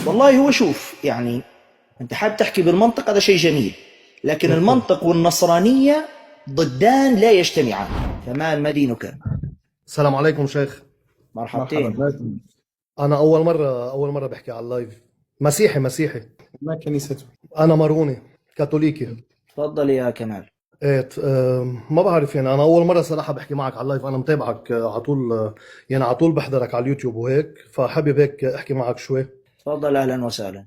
والله هو شوف يعني انت حابب تحكي بالمنطق، هذا شيء جميل، لكن المنطق والنصرانية ضدان لا يجتمعان. فما دينك؟ السلام عليكم شيخ. مرحبا مرحبتين. بكم. أنا أول مرة بحكي على اللايف. مسيحي. ما كنيسته؟ أنا ماروني كاثوليكي. تفضل يا كمال. إيه ما بعرف يعني أنا أول مرة صراحة بحكي معك على اللايف. أنا متابعك على طول يعني على طول بحضرك على اليوتيوب وهيك، فحابب هيك أحكي معك شوي. تفضل، اهلا وسهلا.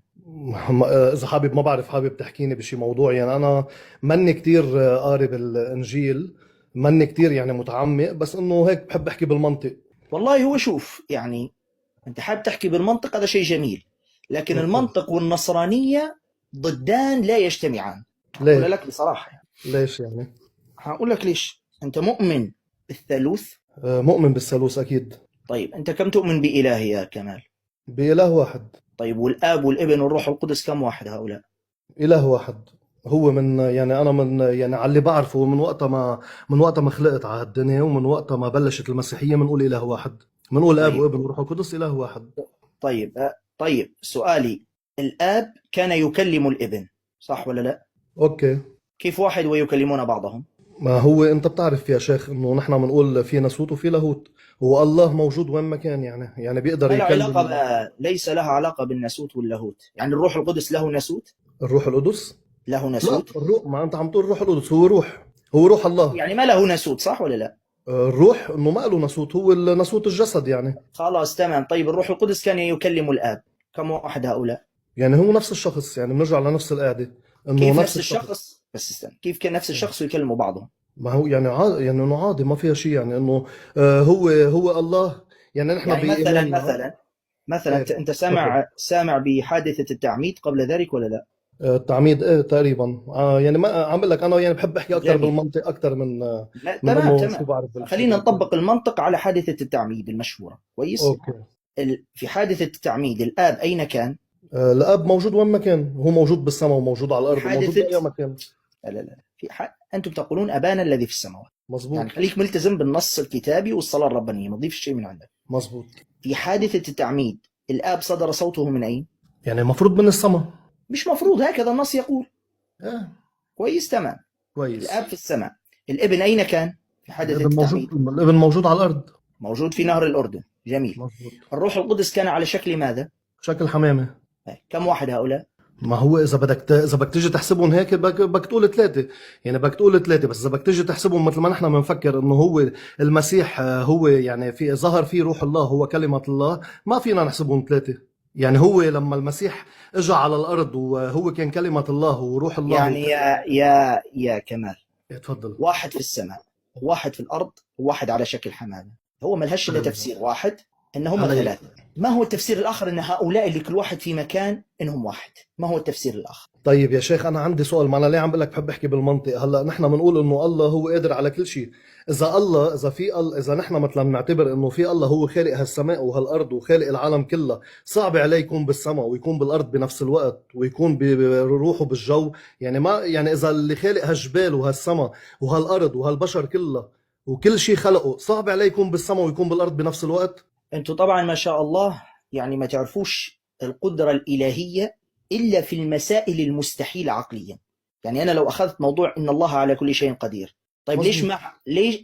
إذا حابب ما بعرف حابب تحكيني بشي موضوع. يعني أنا مني كتير قاري بالإنجيل، مني كتير يعني متعمق، بس إنه هيك بحب أحكي بالمنطق. والله هو شوف يعني انت حابب تحكي بالمنطق، هذا شيء جميل، لكن أوكي. المنطق والنصرانية ضدان لا يجتمعان. أقول ليه؟ لك بصراحة يعني. ليش يعني؟ هقول لك ليش. انت مؤمن بالثالوث؟ مؤمن بالثالوث أكيد. طيب انت كم تؤمن بإله يا كمال؟ بإله واحد. طيب والآب والابن والروح القدس كم واحد هؤلاء؟ إله واحد. هو من يعني أنا من يعني على اللي بعرفه من وقت ما خلقت على الدنيا، ومن وقت ما بلشت المسيحية بنقول إله واحد، بنقول آب طيب. وابن وروح القدس إله واحد. طيب طيب سؤالي، الآب كان يكلم الابن صح ولا لا؟ أوكي. كيف واحد ويكلمون بعضهم؟ ما هو أنت بتعرف يا شيخ إنه نحن بنقول في ناسوت وفي لاهوت. هو الله موجود وين ما كان، يعني بيقدر ما له علاقة يكلم. ليس لها علاقة بالناسوت واللاهوت، يعني الروح القدس له ناسوت؟ الروح القدس. له لا، ناسوت؟ الروح، ما أنت عم تقول الروح القدس هو روح، هو روح الله. يعني ما له ناسوت صح ولا لا؟ الروح إنه ما له ناسوت، هو ناسوت الجسد يعني. خلاص تمام. طيب الروح القدس كان يكلم الآب، كم واحد هؤلاء؟ يعني هو نفس الشخص، يعني بنرجع لنفس القاعدة كيف إنه نفس نفس الشخص. الشخص؟ بس استنى، كيف كان نفس الشخص ويكلموا بعضهم؟ ما هو يعني عادي، يعني انه عادي ما فيها شيء، يعني انه هو الله. يعني نحن يعني مثلا بإيماننا. مثلا مثلا ايه. انت تفضل. سامع بحادثة التعميد قبل ذلك ولا لا؟ التعميد ايه تقريبا، يعني ما عم بقول لك انا يعني بحب احكي اكثر جميل. بالمنطق اكثر من لا من تمام انه شو تمام. بعرف بالشيء خلينا اوكي. نطبق المنطق على حادثة التعميد المشهورة كويس. اوكي. في حادثة التعميد الآب أين كان؟ الاب موجود وين ما كان، هو موجود بالسماء وموجود على في الارض وموجود حادثة، باي مكان. لا لا لا، أنتم تقولون أبانا الذي في السماوات، يعني مزبوط. خليك ملتزم بالنص الكتابي والصلاة الربانية، ما تضيفش شيء من عندك. مزبوط. في حادثة التعميد الآب صدر صوته من أين؟ يعني المفروض من السماء. مش مفروض، هكذا النص يقول. ايه. كويس تمام. الآب كويس. في السماء. الابن أين كان في حادثة التعميد؟ الابن موجود على الارض. موجود في نهر الأردن. جميل. مزبوط. الروح القدس كان على شكل ماذا؟ شكل حمامة. كم واحد هؤلاء؟ ما هو اذا بدك تيجي تحسبهم هيك بدك تقول ثلاثه. يعني بدك تقول ثلاثه، بس اذا بدك تيجي تحسبهم مثل ما نحن بنفكر انه هو المسيح، هو يعني في ظهر فيه روح الله، هو كلمه الله، ما فينا نحسبهم ثلاثه. يعني هو لما المسيح اجى على الارض وهو كان كلمه الله وروح الله يعني يا كمال، تفضل. واحد في السماء وواحد في الأرض وواحد على شكل حمامة، هو ملهش إلا تفسير واحد، إن هم علي. ثلاثة. ما هو التفسير الآخر إن هؤلاء اللي كل واحد في مكان إنهم واحد؟ ما هو التفسير الآخر؟ طيب يا شيخ انا عندي سؤال، ما انا ليه عم بقول لك بحب احكي بالمنطق. هلا نحن بنقول انه الله هو قادر على كل شيء. اذا نحن مثلا بنعتبر انه في الله هو خالق هالسماء وهالارض وخالق العالم كلها، صعب عليه يكون بالسماء ويكون بالارض بنفس الوقت ويكون بروحه بالجو. يعني ما يعني اذا اللي خالق هالجبال وهالسماء وهالارض وهالبشر كلها وكل شيء خلقه، صعب عليه يكون بالسماء ويكون بالارض بنفس الوقت. أنتوا طبعا ما شاء الله يعني ما تعرفوش القدرة الإلهية إلا في المسائل المستحيلة عقليا. يعني أنا لو أخذت موضوع إن الله على كل شيء قدير، طيب مزبوط.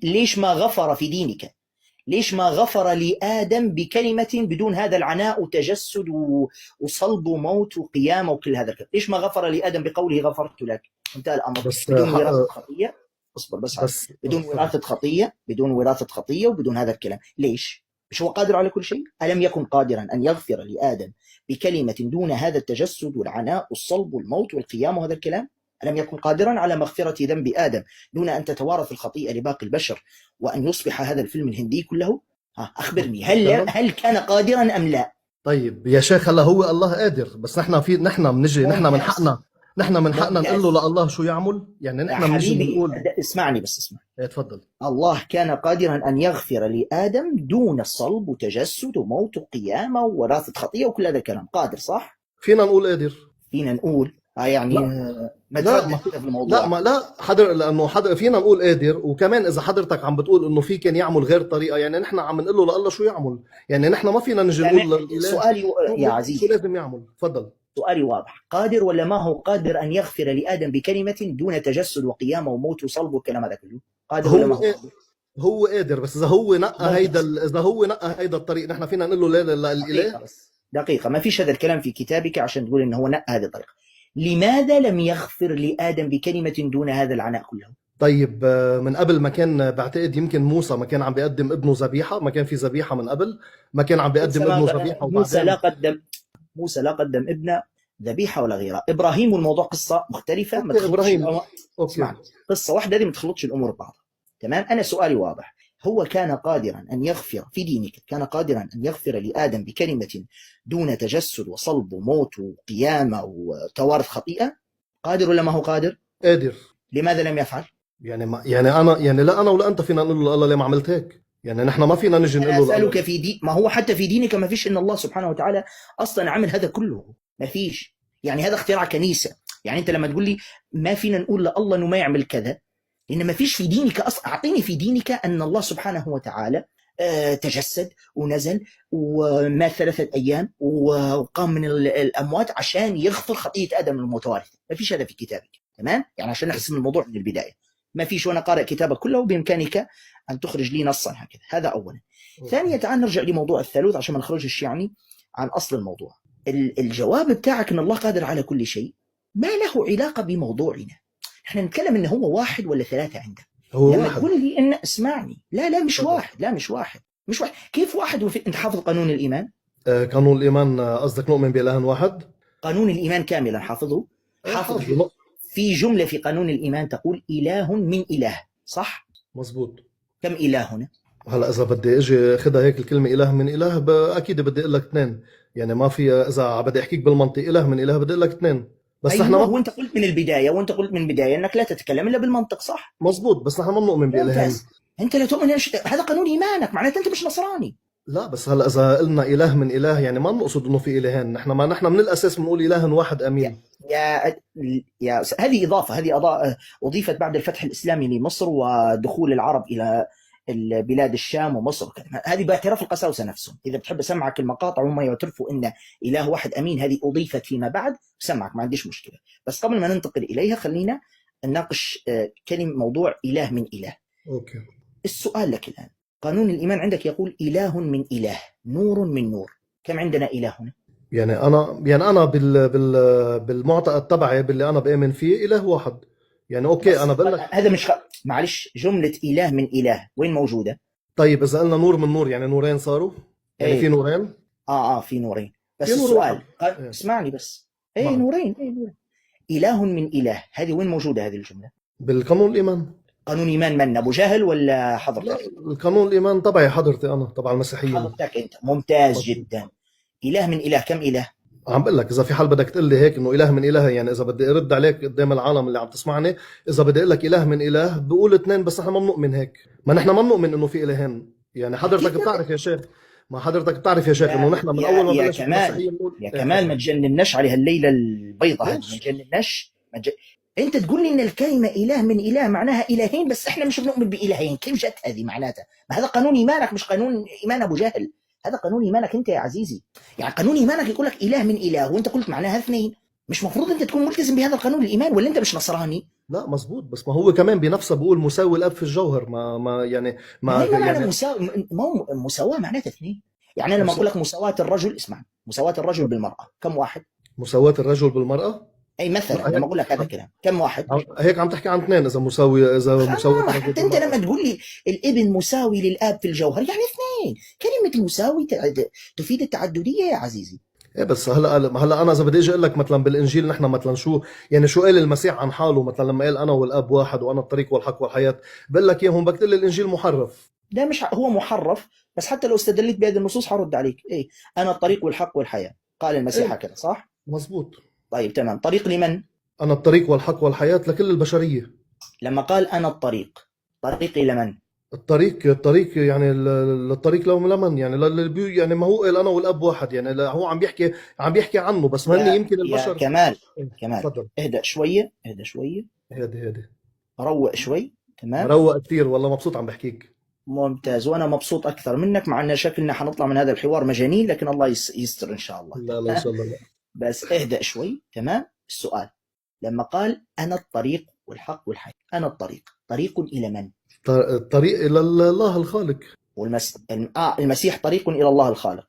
ليش ما غفر في دينك؟ ليش ما غفر لآدم بكلمة بدون هذا العناء وتجسد وصلب وموت وقيامة وكل هذا الكلام؟ ليش ما غفر لآدم بقوله غفرت لك؟ انتهى الأمر. بس بدون حق. وراثة خطية. اصبر بس علي. بس بدون تفضل. وراثة خطية، بدون وراثة خطية وبدون هذا الكلام. ليش؟ مش هو قادر على كل شيء؟ ألم يكن قادرا أن يغفر لآدم بكلمة دون هذا التجسد والعناء والصلب والموت والقيام وهذا الكلام؟ ألم يكن قادرا على مغفرة ذنب آدم دون أن تتوارث الخطيئة لباقي البشر وأن يصبح هذا الفيلم الهندي كله؟ أخبرني، هل كان قادرا أم لا؟ طيب يا شيخ هلا هو الله قادر، بس نحن بنجي، نحن من ممتاز. حقنا، نحن من حقنا نقول ممتاز له لله شو يعمل. يعني يا نحن بنجي حبيبي، بنقول. اسمعني بس اسمع. ايه تفضل. الله كان قادرا أن يغفر لآدم دون صلب وتجسد وموت وقيامة ووراثة خطية وكل هذا الكلام، قادر صح؟ فينا نقول قادر. فينا نقول. يعني لا ما لا ما تردد في الموضوع. لا حضر، لانه حضر فينا نقول قادر، وكمان اذا حضرتك عم بتقول انه في كان يعمل غير طريقه، يعني نحن عم نقول له لله شو يعمل، يعني نحن ما فينا نجي نقول للاله سؤالي يا شو عزيزي، لازم يعمل. تفضل. سؤالي واضح. قادر ولا ما هو قادر أن يغفر لآدم بكلمة دون تجسد وقيامة وموت وصلب والكلام هذا كله؟ قادر ولا هو ما هو قادر؟ هو قادر، بس اذا هو نقى هيدا ممتاز. اذا هو نقى هيدا الطريق نحن فينا نقول له لا لا لا دقيقة الاله. بس، دقيقة، ما فيش هذا الكلام في كتابك عشان تقول إنه هو نقى هذه الطريقة. لماذا لم يغفر لآدم بكلمة دون هذا العناء كله؟ طيب من قبل ما كان بعتقد يمكن موسى ما كان عم بيقدم ابنه ذبيحه، ما كان في ذبيحه من قبل، ما كان عم موسى بيقدم ابنه لا ذبيحه موسى لا وبعدين. قدم موسى لا قدم ابنه ذبيحة ولا غيرها. إبراهيم والموضوع قصة مختلفة، ما اوكي تخلطش ابراهيم. الأمور. اوكي. اسمعني، قصة واحدة، هذه ما تخلطش الأمور ببعض. تمام، أنا سؤالي واضح. هو كان قادرا أن يغفر في دينك، كان قادرا أن يغفر لآدم بكلمة دون تجسد وصلب وموت وقيامة وتوارث خطيئة؟ قادر ولا ما هو قادر؟ قادر. لماذا لم يفعل؟ يعني ما يعني انا يعني لا انا ولا انت فينا نقول له الله ليه ما عملت هيك، يعني نحن ما فينا نجي أنا نقول له أسألك الله. في دين، ما هو حتى في دينك ما فيش إن الله سبحانه وتعالى أصلا عمل هذا كله، ما فيش. يعني هذا اختراع كنيسة. يعني أنت لما تقول لي ما فينا نقول لله إنه ما يعمل كذا، لأن ما فيش في دينك أصلا. أعطيني في دينك أن الله سبحانه وتعالى تجسد ونزل ومات 3 أيام وقام من الأموات عشان يغفر خطيئة آدم المتوارث. ما فيش هذا في كتابك. تمام، يعني عشان نحسم الموضوع من البداية، ما فيش. وأنا قارئ كتابك كله وبإمكانك أن تخرج لي نصا هكذا. هذا أولا. ثانيا، تعال نرجع لموضوع الثالوث عشان ما نخرجش يعني عن أصل الموضوع. الجواب بتاعك أن الله قادر على كل شيء ما له علاقة بموضوعنا. احنا نتكلم انه هو واحد ولا 3 عندك. هو لما واحد. تقول لي ان اسمعني، لا مش تفضل. واحد، لا مش واحد، مش واحد. كيف واحد انت حافظ قانون الايمان؟ قانون الايمان قصدك نؤمن باله واحد؟ قانون الايمان كاملا حافظه؟ حافظ. حافظ. في جملة في قانون الايمان تقول اله من اله، صح؟ مزبوط. كم اله هنا؟ هلا اذا بدي اجي اخذها هيك الكلمه اله من اله اكيد بدي اقول لك 2، يعني ما في، اذا بدي احكيك بالمنطق اله من اله بدي اقول لك 2، بس ايوه، نحن ما. وانت قلت من البدايه انك لا تتكلم الا بالمنطق، صح؟ مزبوط، بس نحن ما بنؤمن بإلهين. ممتاز. انت لا تؤمن هذا قانون ايمانك، معناته انت مش نصراني. لا بس هلا اذا قلنا اله من اله يعني ما بنقصد انه في الهين، نحن ما نحن من الاساس بنقول اله واحد امين. يا هذه إضافة، أضيفت بعد الفتح الإسلامي لمصر ودخول العرب إلى بلاد الشام ومصر وكذا. هذه باعتراف القساوسة نفسهم. إذا بتحب أسمعك المقاطع وهم يعترفوا أن إله واحد أمين، هذه أضيفت فيما بعد، سمعك ما عنديش مشكلة. بس قبل ما ننتقل إليها خلينا نناقش موضوع إله من إله. اوكي. السؤال لك الآن، قانون الإيمان عندك يقول إله من إله، نور من نور. كم عندنا إله هنا؟ يعني انا بالمعتقد تبعي باللي انا بآمن فيه اله واحد. يعني اوكي انا بقول لك هذا مش معلش، جملة إله من إله وين موجودة؟ طيب اذا قلنا نور من نور يعني نورين صاروا، يعني إيه. في نورين. في نورين، بس في نور السؤال واحد. إيه. اسمعني بس. معك. نورين. إله من إله، هذه وين موجودة هذه الجملة؟ بالقانون الايمان. قانون إيمان من أبو جهل ولا لا حضرتك؟ القانون الايمان تبعي حضرتي انا تبع المسيحيين. حضرتك أنت، ممتاز مظبوط. جدا. إله من إله، كم إله؟ عم بقول لك اذا في حال بدك تقول لي هيك انه اله من اله، يعني اذا بدي ارد عليك قدام العالم اللي عم تسمعني، اذا بدي اقول لك اله من اله بقول 2، بس نحن ما بنؤمن هيك. ما نحن ما بنؤمن انه في الهين. يعني حضرتك كيف؟ بتعرف يا شيخ، ما حضرتك بتعرف يا شيخ انه نحن من اول ما يا بلش المسيحيه كمال، بنقول يا كمال، ما تجنناش على هالليلة البيضاء هذه، ما ليش؟ تجنناش. انت تقول لي ان الكلمه اله من اله معناها الهين، بس احنا مش بنؤمن بالهين. كيف جت هذه معناتها؟ ما هذا قانون ايمانك، مش قانون ايمان ابو جهل. هذا قانون ايمانك انت يا عزيزي. يعني قانون ايمانك يقول لك اله من اله، وانت قلت معناها 2. مش مفروض انت تكون ملتزم بهذا القانون الايمان، ولا انت مش نصراني؟ لا مزبوط، بس ما هو كمان بنفسه بقول مساوي الاب في الجوهر. ما يعني ما ما معنى يعني مساواه معناتها 2. يعني انا لما اقول لك مساواه الرجل، اسمع، مساواه الرجل بالمراه، كم واحد؟ مساواة الرجل بالمرأة. اي مثلا لما اقول لك هذا الكلام، كم واحد؟ هيك عم تحكي عن 2، اذا مساواة الرجل حتى انت بالمرأة. لما تقول لي الابن مساوي للاب في الجوهر، يعني 2. كلمه مساوي تفيد التعدديه يا عزيزي. ايه بس هلا انا اذا بدي اجي اقول لك مثلا بالانجيل نحن مثلا شو يعني شو قال المسيح عن حاله، مثلا لما قال انا والاب واحد وانا الطريق والحق والحياه، بقول لك اياهم بكتب لي الانجيل محرف. ده مش هو محرف، بس حتى لو استدلت بهذه النصوص هرد عليك. انا الطريق والحق والحياه، قال المسيح ايه هكذا، صح؟ مزبوط. طيب تمام. طريق لمن؟ انا الطريق والحق والحياه لكل البشريه. لما قال انا الطريق، طريق الى من؟ الطريق يعني الطريق لهم لمن يعني يعني ما هو قال انا والاب واحد يعني هو عم بيحكي عنه بس ما هن يمكن يا البشر. كمال، إيه، كمال، تفضل. اهدأ شوية، اهدأ شوية، هادي. روق شوي. تمام. مروق كثير والله، مبسوط عم بحكيك. ممتاز، وانا مبسوط اكثر منك، مع ان شكلنا حنطلع من هذا الحوار مجانين، لكن الله يستر ان شاء الله. لا لا ان شاء الله لا. بس اهدأ شوي. تمام. السؤال لما قال انا الطريق والحق والحياة، انا الطريق، طريق الى من؟ الطريق الى الله الخالق. المسيح طريق الى الله الخالق.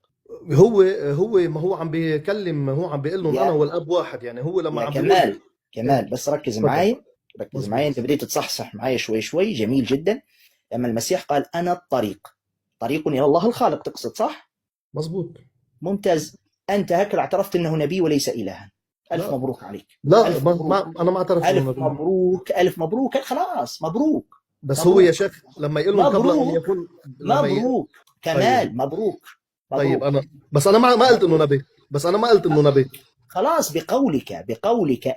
هو ما هو عم بيكلم، هو عم بيقول لهم انا يا والاب واحد، يعني هو لما يا عم بيقول. كمال، ايه كمال، بس ركز تفضل. معي، ركز معي، انت مزبوط. بديت تصحصح معي شوي شوي، جميل جدا. لما المسيح قال انا الطريق، طريق الى الله الخالق تقصد، صح؟ مزبوط. ممتاز. انت هكذا اعترفت انه نبي وليس الها. الف لا مبروك عليك. لا الف مبروك، انا ما اعترفت انه الف نبي. مبروك، الف مبروك، خلاص مبروك. بس هو يا مبروك، شيخ لما يقول لهم قبل ان مبروك، يكون مبروك، طيب. كمال، مبروك، طيب مبروك، انا بس انا ما قلت انه مبروك. نبي. بس انا ما قلت انه نبي. خلاص، بقولك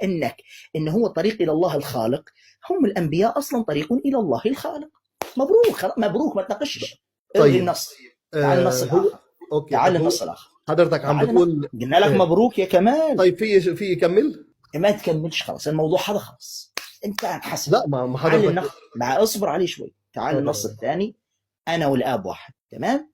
ان هو طريق الى الله الخالق، هم الانبياء اصلا طريق الى الله الخالق. مبروك، خلاص مبروك، ما تناقشش. الغي طيب النص. تعال النص هو الاخر، اوكي. تعال طب هو النص الاخر، حضرتك عم تعال النص. بتقول قلنا لك ايه؟ مبروك يا كمال. طيب في يكمل. ما تكملش، خلاص الموضوع هذا خلاص انتهى، انحسم. لا ما تعال حضرتك. النص، مع اصبر عليه شوي، تعال النص تفضل. الثاني. انا والاب واحد. تمام.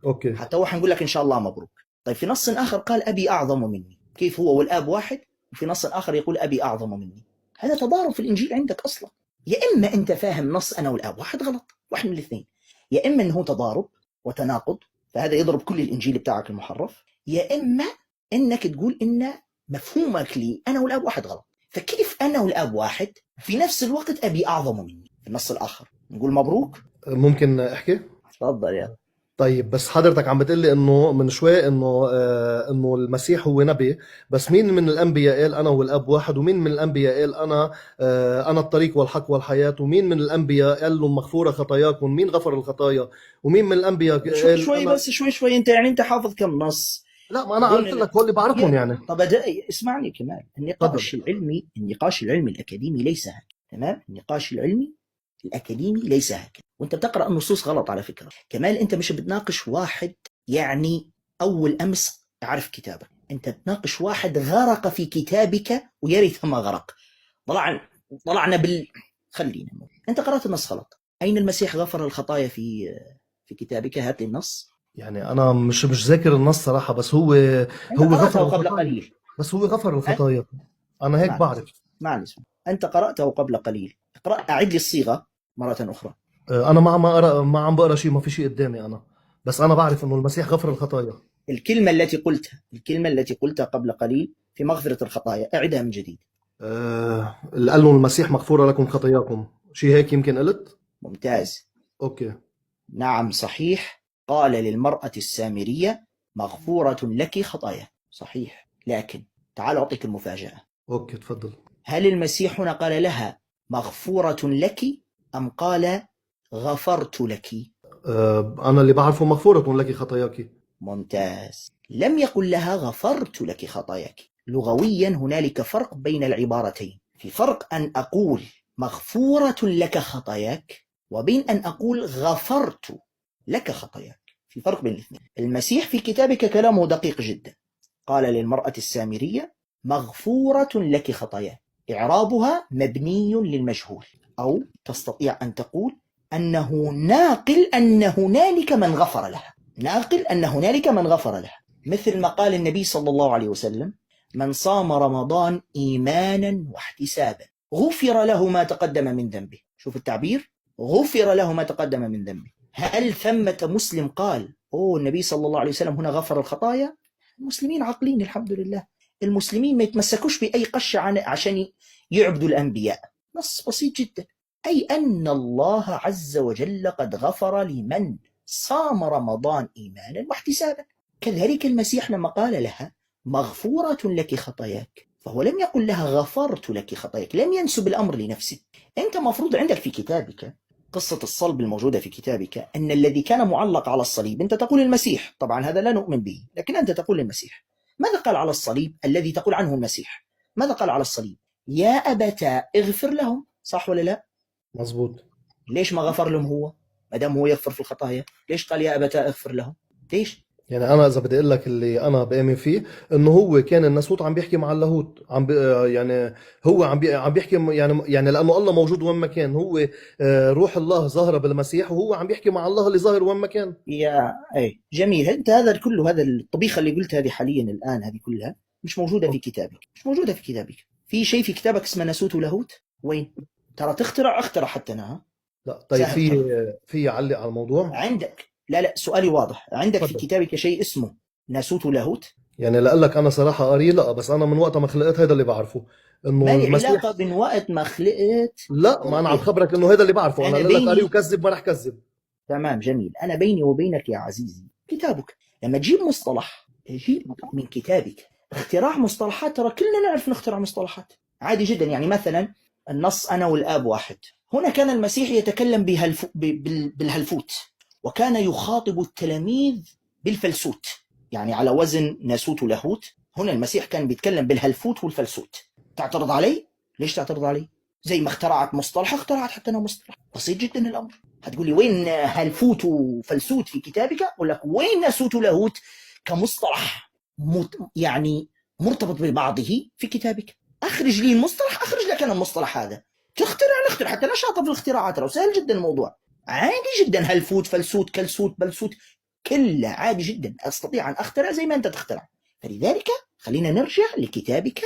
اوكي. حتى هو حنقول لك ان شاء الله مبروك. طيب في نص اخر قال ابي اعظم مني، كيف هو والاب واحد؟ وفي نص اخر يقول ابي اعظم مني. هذا تضارب في الانجيل عندك اصلا. يا اما انت فاهم نص انا والاب واحد غلط، واحد من الاثنين. يا اما انه تضارب وتناقض، فهذا يضرب كل الانجيل بتاعك المحرف. يا اما انك تقول ان مفهومك لي انا والاب واحد غلط. فكيف انا والاب واحد في نفس الوقت ابي اعظم مني؟ في النص الاخر نقول مبروك. ممكن احكي؟ تفضل يا. طيب بس حضرتك عم بتقلي انه من شوي انه المسيح هو نبي، بس مين من الانبياء قال انا والاب واحد؟ ومين من الانبياء قال انا الطريق والحق والحياه؟ ومين من الانبياء قال لهم مغفوره خطاياكم؟ مين غفر الخطايا؟ ومين من الانبياء شوي قال شوي انا؟ بس، شوي شوي، انت يعني انت حافظ كم نص؟ لا ما انا دون قلت لك هو اللي بعرفهم يعني. طب اسمعني كمان، تفضل. النقاش العلمي الأكاديمي ليس هكذا. تمام. النقاش العلمي الأكاديمي ليس هكذا، وأنت بتقرأ النصوص غلط على فكرة. كمال أنت مش بتناقش واحد يعني أول أمس أعرف كتابك، أنت بتناقش واحد غرق في كتابك ويرث ما غرق. طلعنا خلينا أنت قرأت النص غلط. أين المسيح غفر الخطايا في كتابك؟ هات لي النص. يعني انا مش ذاكر النص صراحه، بس هو أنت هو قرأته غفر قبل الخطايا. قليل. بس هو غفر الخطايا، انا هيك معلش، بعرف. معلش، أنت قرأته قبل قليل. اقرأ، أعد لي الصيغة مرة أخرى. انا ما عم بقرا شيء، ما في شيء قدامي انا، بس انا بعرف انه المسيح غفر الخطايا. الكلمة التي قلتها قبل قليل في مغفرة الخطايا، أعدها من جديد. اللي قال له المسيح مغفورة لكم خطاياكم، شيء هيك يمكن قلت. ممتاز. اوكي. نعم صحيح، قال للمرأة السامرية مغفورة لك خطايا، صحيح. لكن تعال أعطيك المفاجأة. اوكي تفضل. هل المسيح هنا قال لها مغفورة لك أم قال غفرت لك؟ انا اللي بعرفه مغفورة لك خطاياك. ممتاز. لم يقل لها غفرت لك خطاياك. لغويا هنالك فرق بين العبارتين. في فرق أن أقول مغفورة لك خطاياك وبين أن أقول غفرت لك خطاياك. في فرق بين الاثنين. المسيح في كتابك كلامه دقيق جدا. قال للمرأة السامرية مغفورة لك خطاياك، إعرابها مبني للمجهول، أو تستطيع أن تقول أنه ناقل أن هنالك من غفر لها، ناقل أن هنالك من غفر لها، مثل ما قال النبي صلى الله عليه وسلم من صام رمضان إيمانا واحتسابا غفر له ما تقدم من ذنبه. شوف التعبير، غفر له ما تقدم من ذنبه. هل ثمة مسلم قال النبي صلى الله عليه وسلم هنا غفر الخطايا؟ المسلمين عاقلين الحمد لله. المسلمين ما يتمسكوش بأي قش عشان يعبدوا الأنبياء. نص بسيط جدا، أي أن الله عز وجل قد غفر لمن صام رمضان إيمانا واحتسابا. كذلك المسيح لما قال لها مغفورة لك خطاياك، فهو لم يقل لها غفرت لك خطاياك، لم ينسب الأمر لنفسه. أنت مفروض عندك في كتابك قصة الصلب الموجودة في كتابك أن الذي كان معلق على الصليب، أنت تقول المسيح، طبعا هذا لا نؤمن به، لكن أنت تقول المسيح. ماذا قال على الصليب الذي تقول عنه المسيح؟ ماذا قال على الصليب؟ يا أبتا اغفر لهم، صح ولا لا؟ مزبوط. ليش ما غفر لهم هو؟ ما دام هو يغفر في الخطايا، ليش قال يا أبتاه اغفر لهم؟ ليش؟ يعني انا اذا بدي اقول لك اللي انا بآمن فيه، انه هو كان الناسوت عم بيحكي مع اللاهوت، يعني هو عم بيحكي، يعني لانه الله موجود وين ما كان، هو روح الله ظاهره بالمسيح، وهو عم بيحكي مع الله اللي ظاهر وين ما كان. يا اي جميل، انت هذا كله، هذا الطبيخه اللي قلتها هذه حاليا الان، هذه كلها مش موجوده في كتابك، مش موجوده في كتابك. في شيء في كتابك اسمه ناسوت ولاهوت؟ وين؟ ترى تخترع، اخترع حتى انا، ها؟ لا طيب، سهل ترى. في اعلق على الموضوع. عندك، لا لا، سؤالي واضح، عندك في تفضل. كتابك شيء اسمه ناسوت ولاهوت؟ يعني لأقول لك انا صراحه قاري، لا بس انا من وقت ما خلقت هذا اللي بعرفه، انه ما لي المسيح. علاقه بين وقت ما خلقت لا، ما انا عم وغيره. خبرك انه هذا اللي بعرفه، انا انا اقول لك قاري بيني، وكذب ما رح كذب. تمام جميل، انا بيني وبينك يا عزيزي كتابك. لما تجيب مصطلح، جيب من كتابك. اختراع مصطلحات، ترى كلنا نعرف نخترع مصطلحات عادي جدا. يعني مثلا النص انا والاب واحد، هنا كان المسيح يتكلم بالهلفوت، وكان يخاطب التلاميذ بالفلسوت، يعني على وزن ناسوت ولاهوت. هنا المسيح كان بيتكلم بالهلفوت والفلسوت. تعترض علي؟ ليش تعترض علي؟ زي ما اخترعت مصطلح، اخترعت حتى انا مصطلح. بسيط جدا الامر. هتقولي وين هلفوت وفلسوت في كتابك؟ اقول لك وين ناسوت ولاهوت كمصطلح يعني مرتبط ببعضه في كتابك. اخرج لي المصطلح، اخرج لك انا المصطلح هذا. تخترع نخترع، حتى انا شاطر في الاختراعات، لو سهل جدا الموضوع، عادي جدا. هلفوت، فلسوت، كلسوت، بلسوت، كله عادي جدا، استطيع ان اخترع زي ما انت تخترع. فلذلك خلينا نرجع لكتابك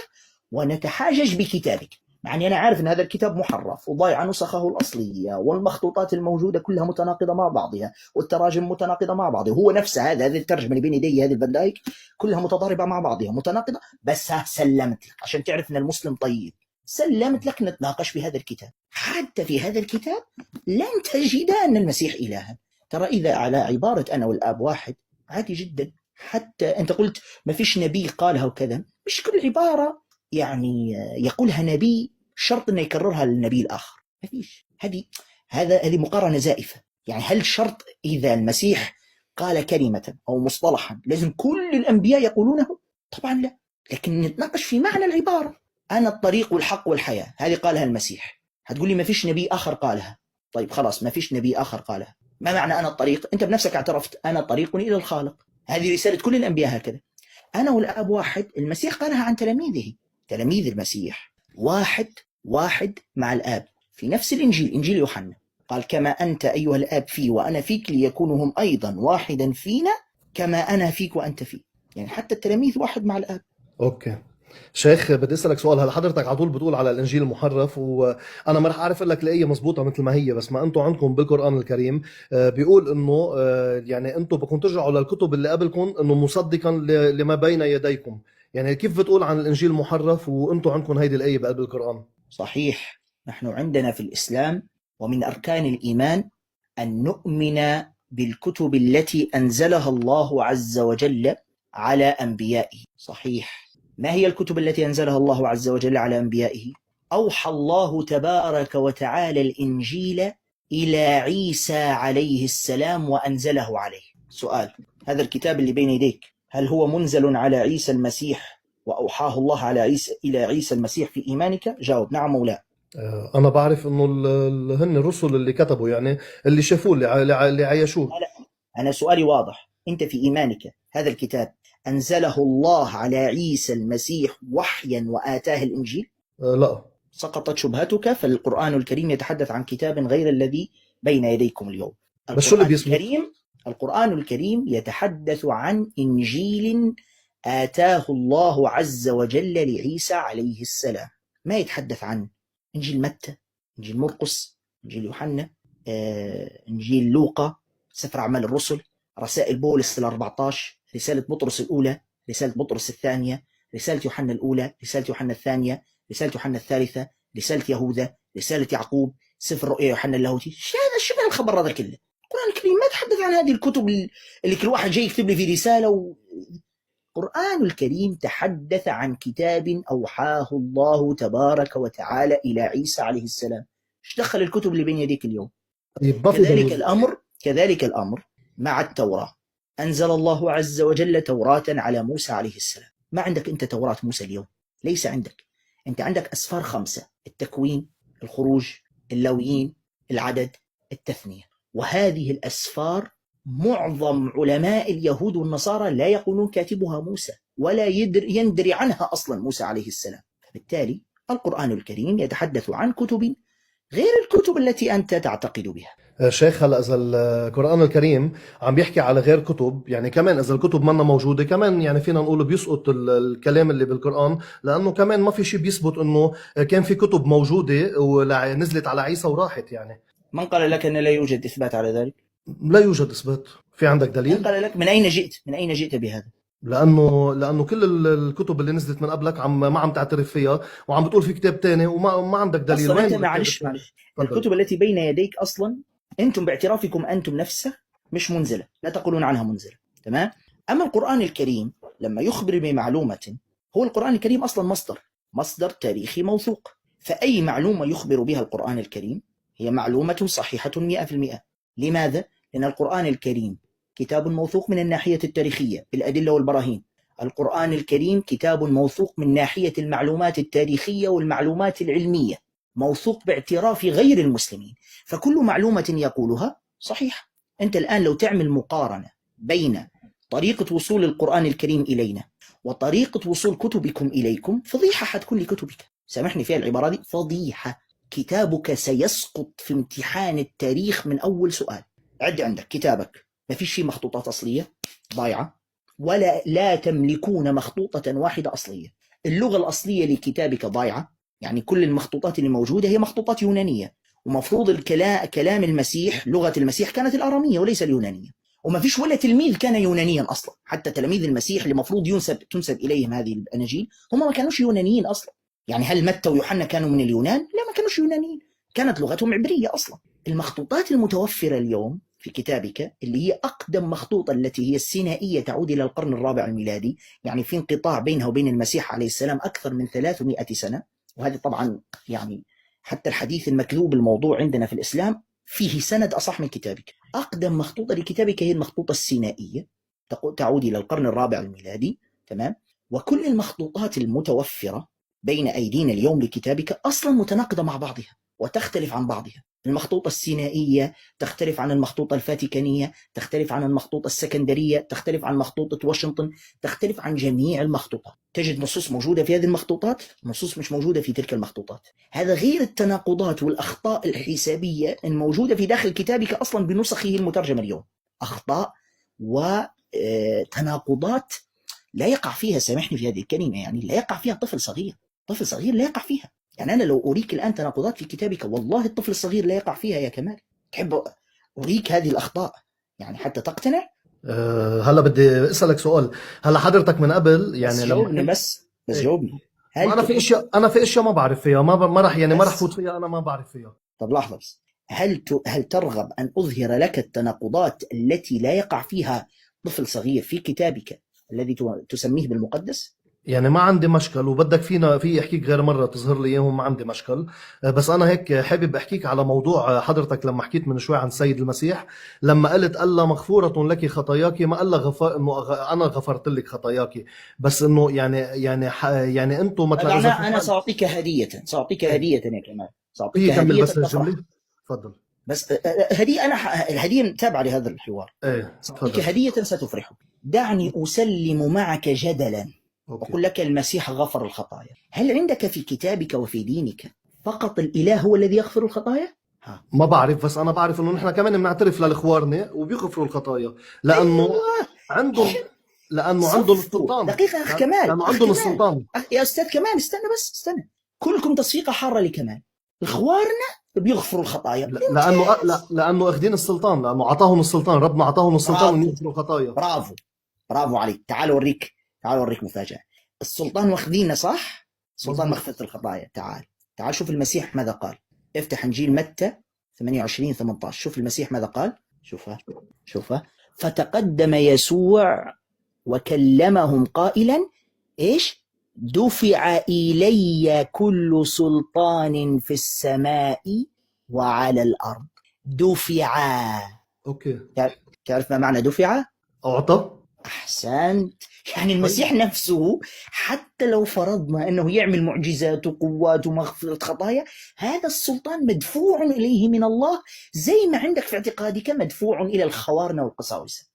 ونتحاجج بكتابك. مع اني انا عارف ان هذا الكتاب محرف وضايع نسخه الاصليه، والمخطوطات الموجوده كلها متناقضه مع بعضها، والتراجم متناقضه مع بعضها، وهو نفسه هذه الترجمه اللي بين يدي، هذه الفان دايك، كلها متضاربه مع بعضها متناقضه. بس سلمت لك عشان تعرف ان المسلم طيب، سلمت لك نتناقش في هذا الكتاب. حتى في هذا الكتاب لن تجد ان المسيح الها. ترى اذا على عباره انا والاب واحد، عادي جدا. حتى انت قلت ما فيش نبي قالها وكذا، مش كل عباره يعني يقولها نبي شرط انه يكررها للنبي الاخر، ما فيش. هذه مقارنه زائفه. يعني هل شرط اذا المسيح قال كلمه او مصطلحا لازم كل الانبياء يقولونه؟ طبعا لا. لكن نتناقش في معنى العباره. انا الطريق والحق والحياه، هذه قالها المسيح. هتقول لي ما فيش نبي اخر قالها. طيب خلاص، ما فيش نبي اخر قالها. ما معنى انا الطريق؟ انت بنفسك اعترفت انا طريق الى الخالق. هذه رساله كل الانبياء هكذا. انا والاب واحد، المسيح قالها عن تلاميذه. تلاميذ المسيح واحد مع الآب في نفس الإنجيل، إنجيل يوحنا، قال كما أنت أيها الآب في وأنا فيك ليكونوا هم أيضا واحدا فينا كما أنا فيك وأنت في. يعني حتى التلاميذ واحد مع الآب. اوكي شيخ، بدي اسالك سؤال. هلا حضرتك على طول بتقول على الانجيل المحرف، وانا ما رح اعرف اقول لك الايه مزبوطه مثل ما هي، بس ما انتم عندكم بالقران الكريم بيقول انه يعني انتم بدكم ترجعوا للكتب اللي قبلكم، انه مصدقا لما بين يديكم. يعني كيف بتقول عن الانجيل محرف وانتم عندكم هيدي الايه بقلب القران؟ صحيح، نحن عندنا في الإسلام ومن أركان الإيمان أن نؤمن بالكتب التي أنزلها الله عز وجل على أنبيائه. صحيح. ما هي الكتب التي أنزلها الله عز وجل على أنبيائه؟ أوحى الله تبارك وتعالى الإنجيل إلى عيسى عليه السلام وأنزله عليه. سؤال: هذا الكتاب اللي بين يديك هل هو منزل على عيسى المسيح وأوحاه الله على عيسى إلى عيسى المسيح في إيمانك؟ جاوب نعم أو لا. انا بعرف انه هن الرسل اللي كتبوا، يعني اللي شافوه، اللي عايشوه. لا، أنا سؤالي واضح. أنت في إيمانك هذا الكتاب أنزله الله على عيسى المسيح وحيا وآتاه الإنجيل؟ لا. سقطت شبهتك، فالقرآن الكريم يتحدث عن كتاب غير الذي بين يديكم اليوم. بس شو اللي بيسمع؟ القرآن الكريم يتحدث عن إنجيل آتاه الله عز وجل لعيسى عليه السلام. ما يتحدث عن إنجيل متى، إنجيل مرقس، إنجيل يوحنا، إنجيل لوقا، سفر أعمال الرسل، رسائل بولس ال14، رسالة بطرس الأولى، رسالة بطرس الثانية، رسالة يوحنا الأولى، رسالة يوحنا الثانية، رسالة يوحنا الثالثة، رسالة يهوذا، رسالة يعقوب، سفر رؤيا يوحنا اللاهوتي. شبه الخبر هذا كله. القرآن الكريم ما تحدث عن هذه الكتب اللي كل واحد جاي يكتب لي في رسالة القرآن الكريم تحدث عن كتاب أوحاه الله تبارك وتعالى إلى عيسى عليه السلام. ايش دخل الكتب اللي بين يديك اليوم؟ كذلك الأمر مع التوراة. أنزل الله عز وجل توراة على موسى عليه السلام. ما عندك أنت توراة موسى اليوم، ليس عندك. أنت عندك أسفار 5: التكوين، الخروج، اللاويين، العدد، التثنية. وهذه الأسفار معظم علماء اليهود والنصارى لا يقولون كاتبها موسى، ولا يندري عنها أصلا موسى عليه السلام. بالتالي القرآن الكريم يتحدث عن كتب غير الكتب التي أنت تعتقد بها. شيخ، هلا اذا القرآن الكريم عم بيحكي على غير كتب، يعني كمان اذا الكتب منا موجودة كمان، يعني فينا نقول بيسقط الكلام اللي بالقرآن، لانه كمان ما في شيء بيثبت انه كان في كتب موجودة ونزلت على عيسى وراحت. يعني من قال لك أن لا يوجد إثبات على ذلك؟ لا يوجد اثبات. في عندك من دليل؟ قال لك؟ من أين جئت؟ من أين جئت بهذا؟ لانه كل الكتب اللي نزلت من قبلك ما عم تعترف فيها، وعم بتقول في كتاب تاني وما عندك دليل. أصلا وين أنت الكتاب معلش التاني؟ تفضل. الكتب التي بين يديك أصلا أنتم باعترافكم أنتم نفسه مش منزلة، لا تقولون عنها منزلة، تمام؟ أما القرآن الكريم لما يخبر بمعلومة، هو القرآن الكريم أصلا مصدر تاريخي موثوق، فأي معلومة يخبر بها القرآن الكريم هي معلومة صحيحة 100%. لماذا؟ لأن القرآن الكريم كتاب موثوق من الناحية التاريخية بالأدلة والبراهين. القرآن الكريم كتاب موثوق من ناحية المعلومات التاريخية والمعلومات العلمية، موثوق باعتراف غير المسلمين، فكل معلومة يقولها صحيح. أنت الآن لو تعمل مقارنة بين طريقة وصول القرآن الكريم إلينا وطريقة وصول كتبكم إليكم، فضيحة حتكون لكتبك، سامحني فيها العبارة دي، فضيحة. كتابك سيسقط في امتحان التاريخ من أول سؤال. عد عندك كتابك ما فيش فيه مخطوطات أصلية، ضايعة، ولا لا تملكون مخطوطة واحدة أصلية. اللغة الأصلية لكتابك ضايعة، يعني كل المخطوطات اللي موجودة هي مخطوطات يونانية، ومفروض كلام المسيح، لغة المسيح كانت الأرامية وليس اليونانية، وما فيش ولا تلميذ كان يونانيا أصلا. حتى تلاميذ المسيح اللي مفروض تنسب إليهم هذه الأناجيل هم ما كانوش يونانيين أصلا. يعني هل متى ويوحنا كانوا من اليونان؟ لا، ما كانوش يونانيين، كانت لغتهم عبرية أصلا. المخطوطات المتوفرة اليوم في كتابك اللي هي أقدم مخطوطة، التي هي السينائية، تعود إلى القرن الرابع الميلادي، يعني في انقطاع بينها وبين المسيح عليه السلام أكثر من 300 سنة. وهذا طبعا يعني حتى الحديث المكذوب الموضوع عندنا في الإسلام فيه سند أصح من كتابك. أقدم مخطوطة لكتابك هي المخطوطة السينائية، تعود إلى القرن الرابع الميلادي، تمام؟ وكل المخطوطات المتوفرة بين أيدينا اليوم لكتابك أصلا متناقضة مع بعضها وتختلف عن بعضها. المخطوطة السينائية تختلف عن المخطوطة الفاتيكانية، تختلف عن المخطوطة السكندرية، تختلف عن مخطوطة واشنطن، تختلف عن جميع المخطوطات. تجد نصوص موجودة في هذه المخطوطات، نصوص مش موجودة في تلك المخطوطات. هذا غير التناقضات والأخطاء الحسابية الموجودة في داخل كتابك أصلا بنسخه المترجمة اليوم. أخطاء وتناقضات لا يقع فيها، سامحني في هذه الكلمة، يعني لا يقع فيها طفل صغير. طفل صغير لا يقع فيها. يعني أنا لو أريك الآن تناقضات في كتابك والله الطفل الصغير لا يقع فيها يا كمال. تحب أريك هذه الأخطاء يعني حتى تقتنع؟ هلا بدي اسالك سؤال. هلا حضرتك من قبل يعني جاوبني بس جاوبني. ما انا في اشياء ما بعرف فيها، ما راح يعني ما راح فوت فيها، انا ما بعرف فيها. طب لحظة بس، هل ترغب أن أظهر لك التناقضات التي لا يقع فيها طفل صغير في كتابك الذي تسميه بالمقدس؟ يعني ما عندي مشكل، وبدك في احكيك غير مرة تظهر لي اياهم، ما عندي مشكل. بس انا هيك حابب احكيك على موضوع حضرتك لما حكيت من شوي عن السيد المسيح، لما قلت ألا مغفورة لك خطاياك، ما قال انه انا غفرت لك خطاياك، بس انه يعني انتم مثلا انا ساعطيك هدية، هدية يا كمال، ساعطيك كمل هدية بس تفرح. الجملة، تفضل. بس هدية، الهدية تابعة لهذا الحوار. سأعطيك هدية ستفرحك. دعني أسلم معك جدلا وأقول لك المسيح غفر الخطايا. هل عندك في كتابك وفي دينك فقط الإله هو الذي يغفر الخطايا؟ ما بعرف، بس أنا بعرف إنه نحن كمان بنعترف للإخوارنا وبيغفروا الخطايا، لأنه عندهم السلطان. دقيقة أخ كمال، لأنه عندهم السلطان. يا أستاذ كمال استنى، كلكم تصفيقة حارة لكمال. إخوارنا بيغفروا الخطايا لأنه أخذين السلطان، لأنه عطاهم السلطان، ربنا عطاهم السلطان إنه يغفروا الخطايا. برافو عليك. تعال أوريك مفاجأة. السلطان واخذينه صح؟ سلطان مغفرة الخطايا. تعال شوف المسيح ماذا قال. افتح إنجيل متى 28-18، شوف المسيح ماذا قال. شوفها. فتقدم يسوع وكلمهم قائلا إيش؟ دفع إلي كل سلطان في السماء وعلى الأرض. دفع. أوكي. تعرف ما معنى دفع؟ أعطى. أحسنت. يعني المسيح نفسه حتى لو فرضنا أنه يعمل معجزات وقوات ومغفرة خطايا، هذا السلطان مدفوع إليه من الله، زي ما عندك في اعتقادك مدفوع إلى الخوارنة والقساوسة.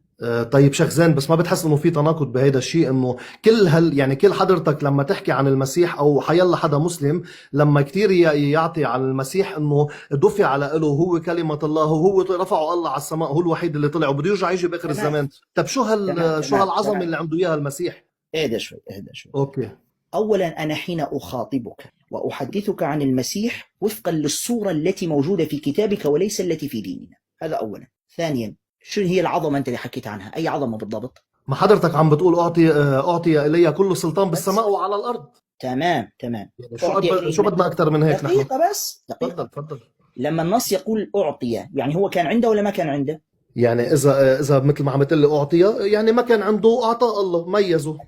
طيب شيخ زين، بس ما بتحس انه في تناقض بهذا الشيء؟ انه كل يعني كل حضرتك لما تحكي عن المسيح او حيلا حدا مسلم لما كتير يعطي عن المسيح انه دفع له، هو كلمة الله، وهو رفعه الله على السماء، هو الوحيد اللي طلع وبده يرجع يجي باخر تمام الزمان. طب شو تمام شو تمام هالعظمة تمام. اللي عنده اياها المسيح؟ اهدى شوي اهدى شوي. اوكي. أولا أنا حين أخاطبك وأحدثك عن المسيح وفقا للصورة التي موجودة في كتابك وليس التي في ديننا، هذا أولا. ثانيا، شو هي العظمة أنت اللي حكيت عنها؟ أي عظمة بالضبط؟ ما حضرتك عم بتقول اعطي الي كل سلطان بس بالسماء وعلى الارض. تمام تمام. يعني أعطي شو إليه. بدنا اكثر من هيك نحن؟ دقيقة بس، تفضل دقيقة. تفضل. لما النص يقول أعطي، يعني هو كان عنده ولا ما كان عنده؟ يعني اذا مثل ما عم تقول لي اعطي، يعني ما كان عنده، اعطاه الله، ميزه.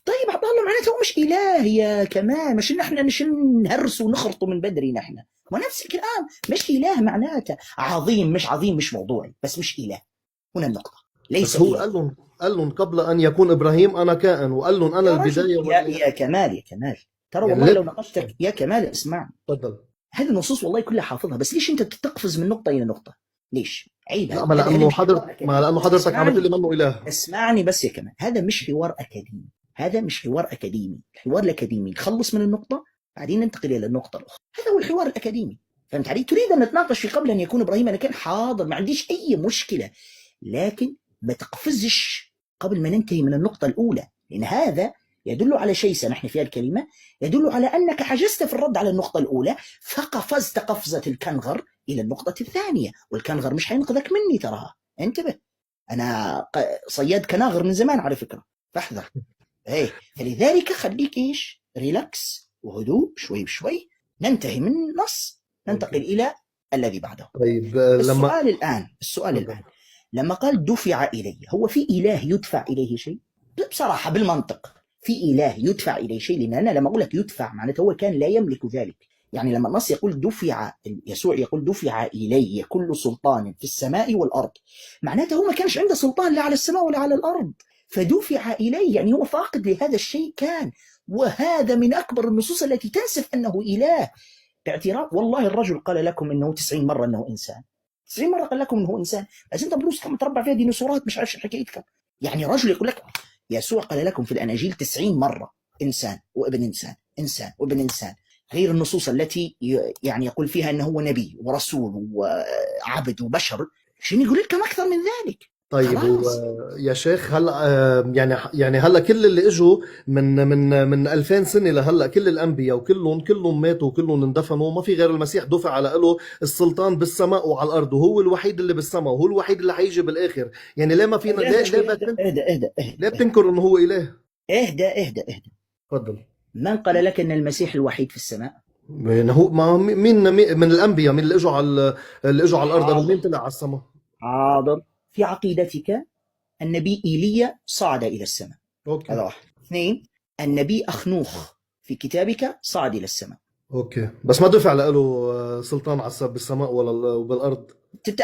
طيب أعطاه الله معناته هو مش إله يا كمان، مش إن إحنا نهرس ونخرطه من بدري نحن، ونفس الكلام مش إله معناته عظيم، مش عظيم مش موضوعي، بس مش إله. هنا النقطة، ليس بس هو إله. قال لهم قبل ان يكون ابراهيم انا كائن، وقال لهم انا يا رجل البدايه يا والنهايه. يا كمال يا كمال، ترى يعني والله لو ليه؟ ناقشتك يا كمال اسمعني، تفضل. هذه النصوص والله كلها حافظها، بس ليش أنت تقفز من نقطة إلى نقطة؟ ليش؟ عيب. لا، هذا ما هذا لانه مش حوار حضرتك عم تقول اسمعني لي منه اله. اسمعني بس يا كمال، هذا مش حوار أكاديمي، هذا مش حوار أكاديمي. الحوار الأكاديمي نخلص من النقطة بعدين ننتقل إلى النقطة الأخرى، هذا هو الحوار الأكاديمي. فهمت علي؟ تريد أن نتناقش في قبل أن يكون إبراهيم، أنا كان حاضر، ما عنديش أي مشكلة، لكن ما تقفزش قبل ما ننتهي من النقطة الأولى، لأن هذا يدل على شيء سنحن في الكلمة، يدل على أنك عجزت في الرد على النقطة الأولى فقفزت قفزة الكنغر إلى النقطة الثانية، والكنغر مش هينقذك مني تراها، انتبه. أنا صياد كناغر من زمان على فكرة، فاحذر. ايه، فلذلك خليك ايش؟ ريلاكس وهدوء، شوي بشوي ننتهي من نص ننتقل إلى الذي بعده. طيب لما السؤال الآن لما قال دفع إليه، هو في إله يدفع إليه شيء؟ بصراحة بالمنطق في إله يدفع إليه شيء؟ لأن أنا لما أقول لك يدفع معناته هو كان لا يملك ذلك. يعني لما النص يقول دفع، يسوع يقول دفع إلي كل سلطان في السماء والأرض، معناته هو ما كانش عنده سلطان لا على السماء ولا على الأرض، فدفع إليه يعني هو فاقد لهذا الشيء كان. وهذا من أكبر النصوص التي تنسف أنه إله، باعتراف والله الرجل قال لكم أنه 90 مرة أنه إنسان، 90 مرة قال لكم أنه إنسان، بس أنت بلوسكم متربع فيها ديناصورات مش عارف حكايتكم. يعني رجل يقول لك يسوع قال لكم في الأناجيل 90 مرة إنسان وابن إنسان، إنسان وابن إنسان، غير النصوص التي يعني يقول فيها أنه هو نبي ورسول وعبد وبشر، شنو يقول لكم أكثر من ذلك؟ طيب خلاص. يا شيخ هلا يعني هلا كل اللي اجوا من 2000 سنه لهلا، كل الانبياء وكلهم ماتوا وكلهم اندفنوا، ما في غير المسيح دفع على له السلطان بالسماء وعلى الارض، وهو الوحيد اللي بالسماء وهو الوحيد اللي حيجي بالاخر. يعني ليه ما فينا ليه بتنكر انه هو اله؟ اهدى. تفضل. من قال لك ان المسيح الوحيد في السماء؟ يعني هو مين من الانبياء، مين اللي اجوا على الارض، ومين طلع على السماء؟ حاضر. في عقيدتك النبي إيليا صعد إلى السماء، اوكي. هذا واحد. اثنين، النبي أخنوخ في كتابك صعد إلى السماء. اوكي، بس ما دفع له سلطان على بالسماء ولا بالارض.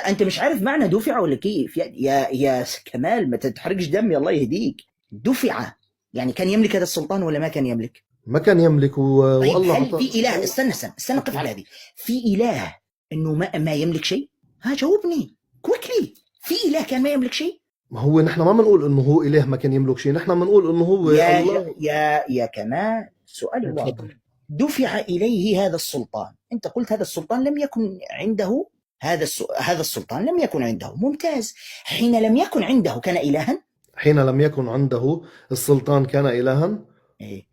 انت مش عارف معنى دفع ولا كيف يا كمال، ما تتحرقش دمي الله يهديك. دفع يعني كان يملك هذا السلطان ولا ما كان يملك؟ ما كان يملك طيب والله هل في إله، استنى قف على هذه، في إله انه ما يملك شيء؟ ها جاوبني كويكلي، في إله كان ما يملك شيء؟ ما هو نحن ما بنقول انه هو اله ما كان يملك شيء، نحن بنقول انه هو الله. يا كمال سؤال واضح. دفع إليه هذا السلطان، أنت قلت هذا السلطان لم يكن عنده، هذا السلطان لم يكن عنده، ممتاز. حين لم يكن عنده كان إلها؟ حين لم يكن عنده السلطان كان إلها؟ إيه.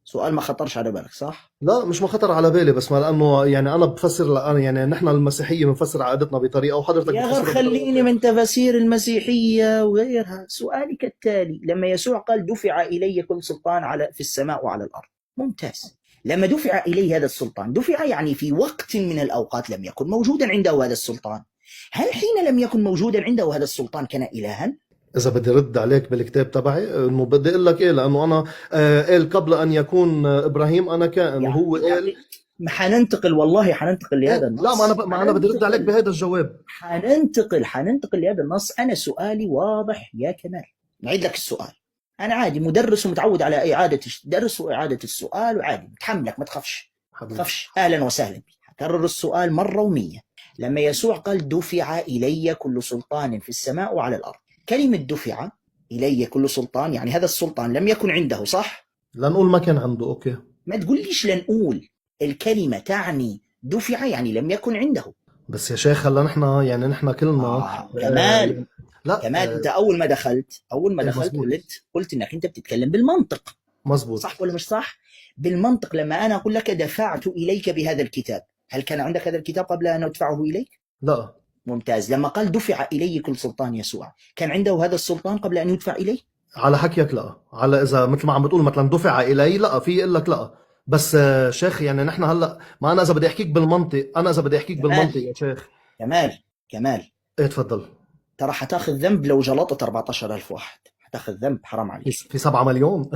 سؤال ما خطرش على بالك صح؟ لا مش ما خطر على بالي، بس ما لأنه يعني أنا بفسر، يعني نحن المسيحية بنفسر عقيدتنا بطريقة وحضرتك يا بتفسر غير خليني من تفاسير المسيحية وغيرها. سؤالي كالتالي، لما يسوع قال دفع إلي كل سلطان في السماء وعلى الأرض، ممتاز. لما دفع إليه هذا السلطان، دفع يعني في وقت من الأوقات لم يكن موجودا عنده هذا السلطان، هل حين لم يكن موجودا عنده هذا السلطان كان إلها؟ إذا بدي رد عليك بالكتاب تبعي إنه بدي أقول لك إيه، لأنه أنا قال قبل أن يكون إبراهيم أنا كائن، يعني وهو قال حننتقل والله حننتقل لهذا النص. لا ما أنا بدي رد عليك بهذا الجواب. حننتقل لهذا النص. أنا سؤالي واضح يا كمال، نعيد لك السؤال. أنا عادي مدرس ومتعود على إعادة الدرس وإعادة السؤال، وعادي متحملك، ما تخافش حبيبي. تخافش. أهلا وسهلا بك. هكرر السؤال مرة و100. لما يسوع قال دفع إلي كل سلطان في السماء وعلى الأرض، كلمة دفع إلي كل سلطان يعني هذا السلطان لم يكن عنده، صح؟ لنقول ما كان عنده. أوكي. ما تقوليش لنقول، الكلمة تعني دفع يعني لم يكن عنده. بس يا شيخ هلا نحن يعني نحن كلنا كمال لا كمال انت اول ما دخلت مزبوط. قلت انك انت بتتكلم بالمنطق، مزبوط. صح ولا مش صح؟ بالمنطق لما انا اقول لك دفعت اليك بهذا الكتاب، هل كان عندك هذا الكتاب قبل ان ادفعه اليك؟ لا. ممتاز. لما قال دفع الي كل سلطان يسوع، كان عنده هذا السلطان قبل ان يدفع اليه؟ على حكيك لا. على اذا مثل ما عم بتقول مثلا دفع الي، لا في يقول لك لا. بس شيخ يعني نحن هلا، ما انا اذا بدي احكيك بالمنطق، يا شيخ. كمال ايه تفضل. ترى حتاخذ ذنب لو جلطت 14,000 واحد، حتاخذ ذنب، حرام عليك. في 7 مليون.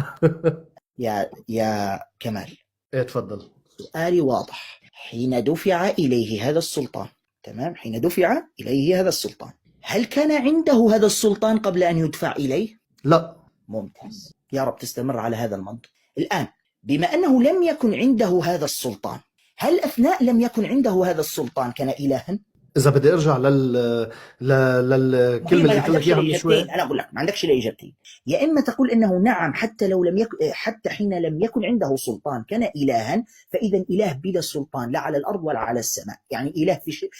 يا كمال، ايه تفضل. سؤالي واضح. حين دفع إليه هذا السلطان، تمام، حين دفع إليه هذا السلطان، هل كان عنده هذا السلطان قبل أن يدفع إليه؟ لا. ممتاز، يا رب تستمر على هذا المنطق. الآن بما أنه لم يكن عنده هذا السلطان، هل أثناء لم يكن عنده هذا السلطان كان إلها؟ اذا بدي ارجع للكلمه اللي قلت لك اياها من شوي، انا اقول لك ما عندكش الا اجابتين. يا اما تقول انه نعم، حتى لو لم يكن، حتى حين لم يكن عنده سلطان كان الها، فاذا اله بلا سلطان لا على الارض ولا على السماء، يعني اله في شيء،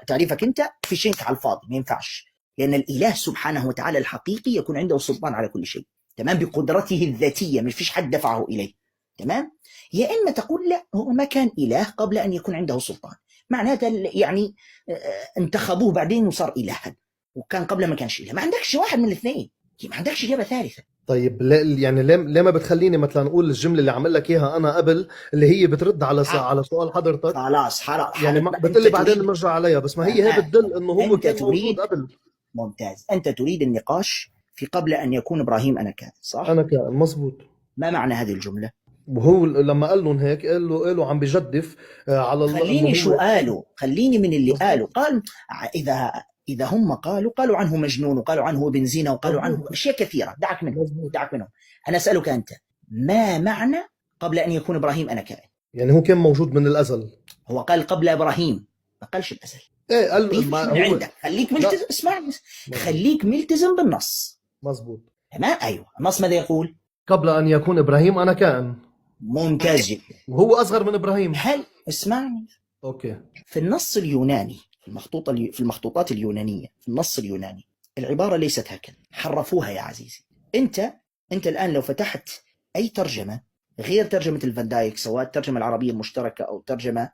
تعريفك انت في شيء على الفاضي، ما ينفعش. لان الاله سبحانه وتعالى الحقيقي يكون عنده سلطان على كل شيء، تمام، بقدرته الذاتيه، ما فيش حد دفعه اليه، تمام. يا اما تقول لا، هو ما كان اله قبل ان يكون عنده سلطان، معناتها يعني انتخبوه بعدين وصار إلها، وكان قبل ما كانش إله. ما عندكش واحد من الاثنين، ما عندكش إجابة ثالثة. طيب يعني ليه ما بتخليني مثلا نقول الجمله اللي عمل لك اياها انا قبل، اللي هي بترد على سؤال حضرتك؟ خلاص يعني بتقلي بعدين نرجع عليها، بس ما هي بتدل انه هو كان موجود قبل. ممتاز، انت تريد النقاش في قبل ان يكون ابراهيم انا كان، صح؟ انا كان مزبوط. ما معنى هذه الجمله؟ وهو لما قال لهم هيك قال له عم بجدف على الله. خليني شو قالوا، خليني من اللي مزبوط. قال اذا هم قالوا عنه مجنون، وقالوا عنه ابن زنا، وقالوا عنه اشياء كثيره، دعك منهم. انا اسالك انت، ما معنى قبل ان يكون ابراهيم انا كائن؟ يعني هو كان موجود من الازل. هو قال قبل ابراهيم، ما قالش الازل. ايه قال ما هو عندك، خليك ملتزم، اسمعني، خليك ملتزم بالنص. مزبوط. تمام، ايوه، النص ماذا يقول؟ قبل ان يكون ابراهيم انا كائن. ممتاز جدا. وهو اصغر من ابراهيم. هل اسمعني، اوكي، في النص اليوناني، في المخطوطات اليونانيه، في النص اليوناني العباره ليست هكذا، حرفوها يا عزيزي. انت الان لو فتحت اي ترجمه غير ترجمه الفان دايك، سواء الترجمه العربيه المشتركه او ترجمه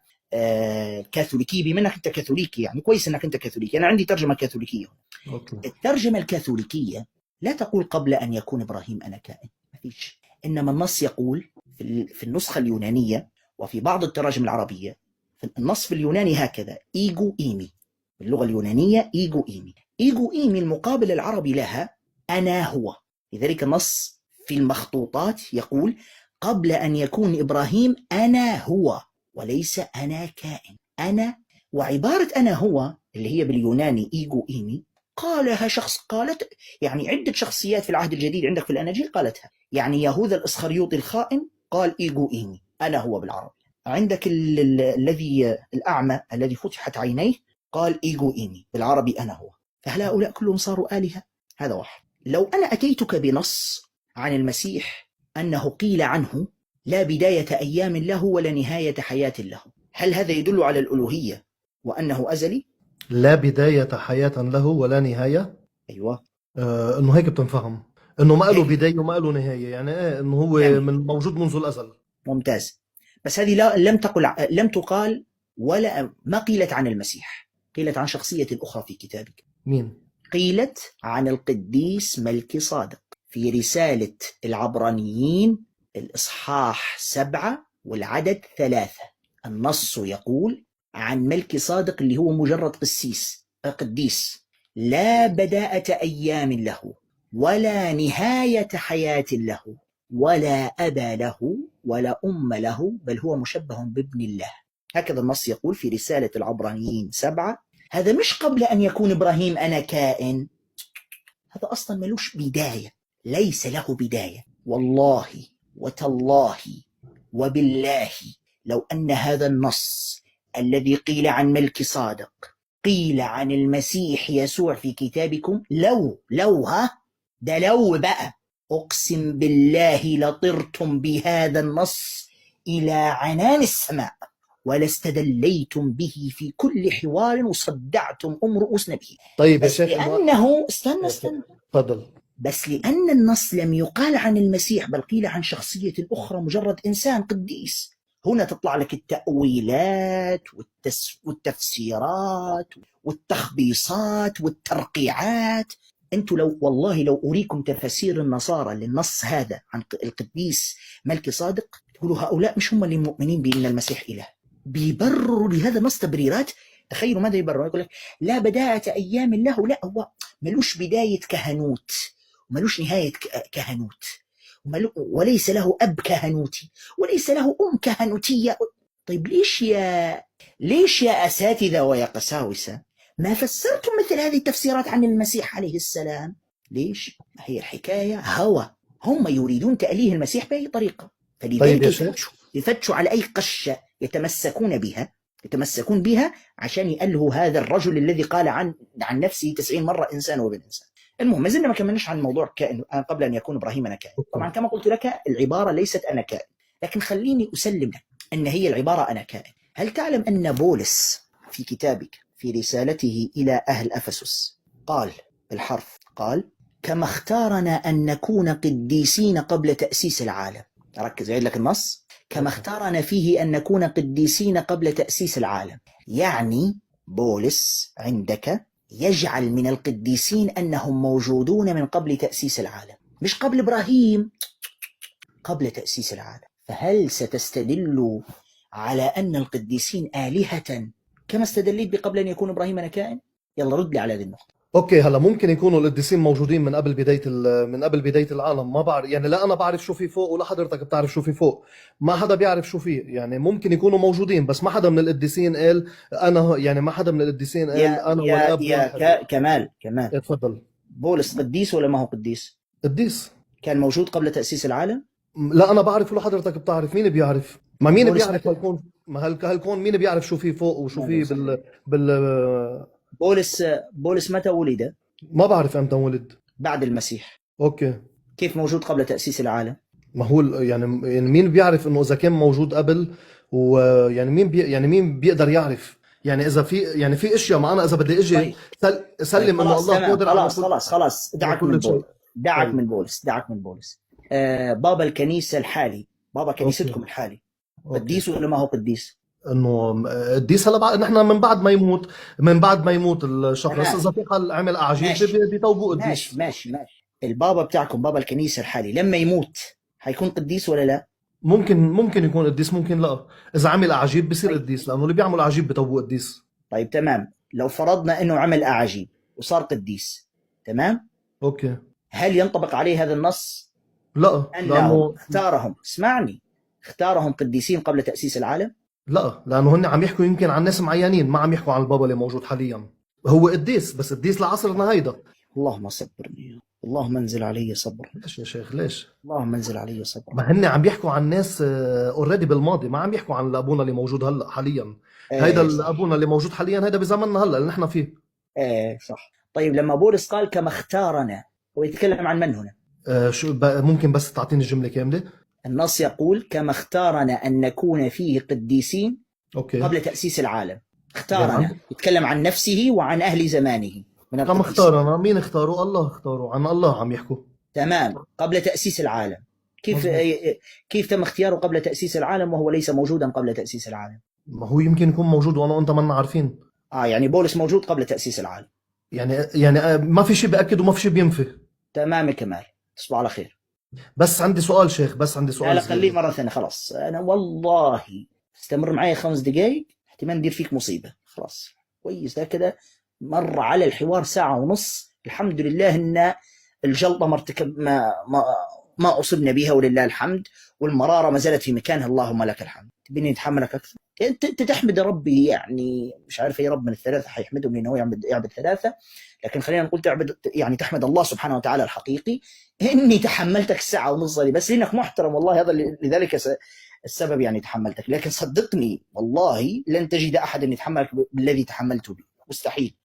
كاثوليكيه، بما انك انت كاثوليكي، يعني كويس انك انت كاثوليكي، انا عندي ترجمه كاثوليكيه. أوكي. الترجمه الكاثوليكيه لا تقول قبل ان يكون ابراهيم انا كائن، ما فيش. انما النص يقول في النسخه اليونانيه وفي بعض التراجم العربيه، في النص في اليوناني هكذا: ايجو ايمي، باللغه اليونانيه ايجو ايمي. ايجو ايمي المقابل العربي لها انا هو. لذلك النص في المخطوطات يقول قبل ان يكون ابراهيم انا هو، وليس انا كائن. انا، وعباره انا هو اللي هي باليوناني ايجو ايمي قالها شخص، قالت يعني عده شخصيات في العهد الجديد عندك في الاناجيل قالتها. يعني يهوذا الاسخريوطي الخائن قال ايجو ايمي، انا هو بالعربي. عندك الذي الاعمى الذي فتحت عينيه قال ايجو ايمي، بالعربي انا هو. فهل هؤلاء كلهم صاروا آلهة؟ هذا واحد. لو انا اتيتك بنص عن المسيح انه قيل عنه لا بداية ايام له ولا نهاية حياة له، هل هذا يدل على الالوهية وانه ازلي؟ لا بداية حياة له ولا نهاية. ايوه، انه هيك بتنفهم، انه ما له بداية وما له نهاية، يعني انه هو من موجود منذ الازل. ممتاز. بس هذه لم تقال ولا ما قيلت عن المسيح، قيلت عن شخصية أخرى في كتابك. مين؟ قيلت عن القديس ملكي صادق في رسالة العبرانيين الإصحاح 7 والعدد 3. النص يقول عن ملكي صادق اللي هو مجرد قديس لا بداءة أيام له ولا نهاية حياة له ولا أبا له ولا أم له، بل هو مشبه بابن الله. هكذا النص يقول في رسالة العبرانيين 7. هذا مش قبل أن يكون إبراهيم أنا كائن، هذا أصلا ملوش بداية، ليس له بداية. والله وتالله وبالله لو أن هذا النص الذي قيل عن ملك صادق قيل عن المسيح يسوع في كتابكم، لو ده لو بقى، أقسم بالله لطرتم بهذا النص إلى عنان السماء ولستدليتم به في كل حوار وصدعتم رؤوسنا به. طيب يا بس شيخ لأنه استنى تفضل. بس لأن النص لم يقال عن المسيح بل قيل عن شخصية أخرى، مجرد إنسان قديس، هنا تطلع لك التأويلات والتفسيرات والتخبيصات والترقيعات. أنتوا لو أريكم تفسير النصارى للنص هذا عن القديس ملكي صادق، تقولوا هؤلاء مش هم اللي مؤمنين بأن المسيح إله، بيبرروا لهذا النص تبريرات. تخيلوا ماذا يبرروا، يقول لك لا بداية أيام له، لا هو ملوش بداية كهنوت وملوش نهاية كهنوت، وليس له أب كهنوتي وليس له أم كهنوتية. طيب ليش يا أساتذة ويا قساوسة ما فسرتم مثل هذه التفسيرات عن المسيح عليه السلام؟ ليش؟ هي الحكاية هوى، هم يريدون تأليه المسيح بأي طريقة، فلذلك يفتشوا على أي قشة يتمسكون بها عشان يألهوا هذا الرجل الذي قال عن نفسه 90 مرة إنسان وابن إنسان. المهم، ما زلنا ما كملناش عن موضوع كائن قبل أن يكون إبراهيم أنا كائن. طبعا كما قلت لك العبارة ليست أنا كائن، لكن خليني أسلم لك أن هي العبارة أنا كائن. هل تعلم أن بولس في كتابك في رسالته إلى أهل أفسس قال بالحرف، قال كما اختارنا أن نكون قديسين قبل تأسيس العالم. ركز، أعيد لك النص، كما اختارنا فيه أن نكون قديسين قبل تأسيس العالم. يعني بولس عندك يجعل من القديسين أنهم موجودون من قبل تأسيس العالم، مش قبل إبراهيم، قبل تأسيس العالم. فهل ستستدل على أن القديسين آلهة كما استدليت بقبل أن يكون إبراهيم أنا كائن؟ يلا رد لي على هذه النقطة. اوكي، هلا ممكن يكونوا القديسين موجودين من قبل بدايه العالم، ما بعرف يعني، لا انا بعرف شو في فوق ولا حضرتك بتعرف شو في فوق، ما حدا بيعرف شو في، يعني ممكن يكونوا موجودين بس ما حدا من القديسين قال انا، يعني ما حدا من القديسين قال انا والاب يا كمال اتفضل. بولس قديس ولا ما هو قديس؟ قديس. كان موجود قبل تأسيس العالم؟ لا انا بعرف ولا حضرتك بتعرف، مين بيعرف؟ ما مين بيعرف هالكون؟ ما هالكون مين بيعرف شو في فوق وشو في بال بولس متى ولد؟ ما بعرف امتى ولد. بعد المسيح. اوكي. كيف موجود قبل تأسيس العالم؟ ما هو يعني مين بيعرف انه اذا كان موجود قبل، ويعني مين بيقدر يعرف؟ يعني اذا في اشياء، ما انا اذا بدي اجي سلم انه الله قادر على خلاص دعك من بولس. بابا الكنيسة الحالي، بابا كنيستكم الحالي، قديس ولا ما هو قديس؟ انه قديس. هلا نحن من بعد ما يموت الشخص، اذا في حال عمل اعاجيب بيتوبوا قديس. ماشي. البابا بتاعكم، بابا الكنيسة الحالي، لما يموت حيكون قديس ولا لا؟ ممكن يكون قديس، ممكن لا. اذا عمل اعاجيب بصير قديس، لانه اللي بيعمل اعاجيب بتوبوا قديس. طيب تمام، لو فرضنا انه عمل اعاجيب وصار قديس، تمام؟ اوكي. هل ينطبق عليه هذا النص؟ لا، لانه اختارهم قديسين قبل تأسيس العالم؟ لا، لانه هن عم يحكوا يمكن عن ناس معينين، ما عم يحكوا عن البابا اللي موجود حاليا. هو قديس بس قديس لعصرنا هيدا. اللهم صبرني، اللهم انزل علي صبر. ليش يا شيخ ليش؟ اللهم انزل علي صبر. ما هن عم يحكوا عن ناس اوريدي بالماضي، ما عم يحكوا عن ابونا اللي موجود هلا حاليا. هيدا ابونا اللي موجود حاليا هيدا بزمننا هلا اللي نحن فيه. صح. طيب لما بولس قال كما اختارنا، هو يتكلم عن من هنا؟ شو ممكن بس تعطيني الجملة كاملة؟ النص يقول كما اختارنا أن نكون فيه قديسين. أوكي. قبل تأسيس العالم. اختارنا، يتكلم عن نفسه وعن أهل زمانه من كما اختارنا، مين اختاروا؟ الله اختاروا، عن الله عم يحكوا. تمام، قبل تأسيس العالم. كيف تم اختياره قبل تأسيس العالم وهو ليس موجودا قبل تأسيس العالم؟ ما هو يمكن يكون موجود وأنا وأنت ما عارفين. يعني بولس موجود قبل تأسيس العالم. يعني ما في شيء بأكد وما في شيء بينفي. تمام يا كمال، تصبح على خير. بس عندي سؤال شيخ، لا خليه مرة ثانية. خلاص أنا والله استمر معي 5 دقايق احتمال ندير فيك مصيبة. خلاص كويس، ده كده مر على الحوار 1.5 ساعة. الحمد لله إن الجلطة ما أصبنا بها ولله الحمد، والمرارة ما زالت في مكانها، اللهم لك الحمد. تبيني نتحملك أكثر؟ انت تحمد ربي، يعني مش عارف اي رب من الثلاثه حيحمدهم لانه يعبد ثلاثه، لكن خلينا نقول تعبد، يعني تحمد الله سبحانه وتعالى الحقيقي اني تحملتك الساعه ونص دي بس لانك محترم، والله هذا لذلك السبب يعني تحملتك، لكن صدقني والله لن تجد احدا يتحملك بالذي تحملته به، مستحيل.